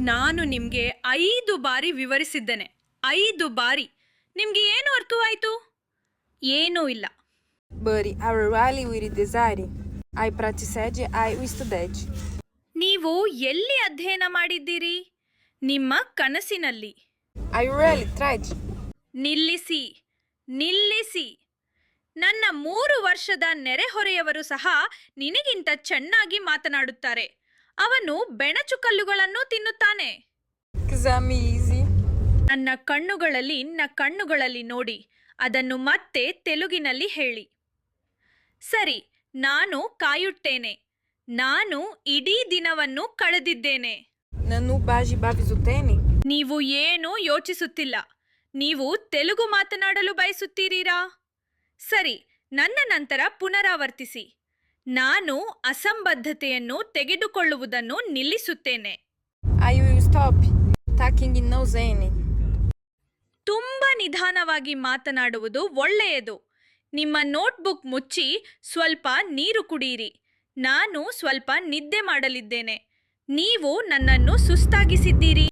ನಾನು ನಿಮಗೆ 5 ಬಾರಿ ವಿವರಿಸಿದ್ದೇನೆ. 5 ಬಾರಿ. ನಿಮ್ಗೆ ಏನು ಅರ್ಥವಾಯಿತು? ಏನೂ ಇಲ್ಲ. Buddy, I really will desire. I practiced, I studied. ನೀವು ಎಲ್ಲಿ ಅಧ್ಯಯನ ಮಾಡಿದ್ದೀರಿ? ನಿಮ್ಮ ಕನಸಿನಲ್ಲಿ. I really tried. ನಿಲ್ಲಿಸಿ, ನಿಲ್ಲಿಸಿ. ನನ್ನ 3 ವರ್ಷದ ನೆರೆಹೊರೆಯವರು ಸಹ ನಿನಗಿಂತ ಚೆನ್ನಾಗಿ ಮಾತನಾಡುತ್ತಾರೆ. ಅವನು ಬೆಣಚುಕಲ್ಲುಗಳನ್ನು ತಿನ್ನುತ್ತಾನೆ. Exame easy. ನನ್ನ ಕಣ್ಣುಗಳಲ್ಲಿ ನೋಡಿ. ಅದನ್ನು ಮತ್ತೆ ತೆಲುಗಿನಲ್ಲಿ ಹೇಳಿ. ಸರಿ, ನಾನು ಕಾಯುತ್ತೇನೆ. ನಾನು ಇಡೀ ದಿನವನ್ನು ಕಳೆದಿದ್ದೇನೆ. Nanu baji bavizutene. ನೀವು ಏನೂ ಯೋಚಿಸುತ್ತಿಲ್ಲ. ನೀವು ತೆಲುಗು ಮಾತನಾಡಲು ಬಯಸುತ್ತೀರಾ? ಸರಿ, ನನ್ನ ನಂತರ ಪುನರಾವರ್ತಿಸಿ. ನಾನು ಅಸಂಬದ್ಧತೆಯನ್ನು ತೆಗೆದುಕೊಳ್ಳುವುದನ್ನು ನಿಲ್ಲಿಸುತ್ತೇನೆ. I will stop talking no zane. ತುಂಬಾ ನಿಧಾನವಾಗಿ ಮಾತನಾಡುವುದು ಒಳ್ಳೆಯದು. ನಿಮ್ಮ ನೋಟ್ಬುಕ್ ಮುಚ್ಚಿ ಸ್ವಲ್ಪ ನೀರು ಕುಡಿಯಿರಿ. ನಾನು ಸ್ವಲ್ಪ ನಿದ್ದೆ ಮಾಡಲಿದ್ದೇನೆ. ನೀವು ನನ್ನನ್ನು ಸುಸ್ತಾಗಿಸಿದ್ದೀರಿ.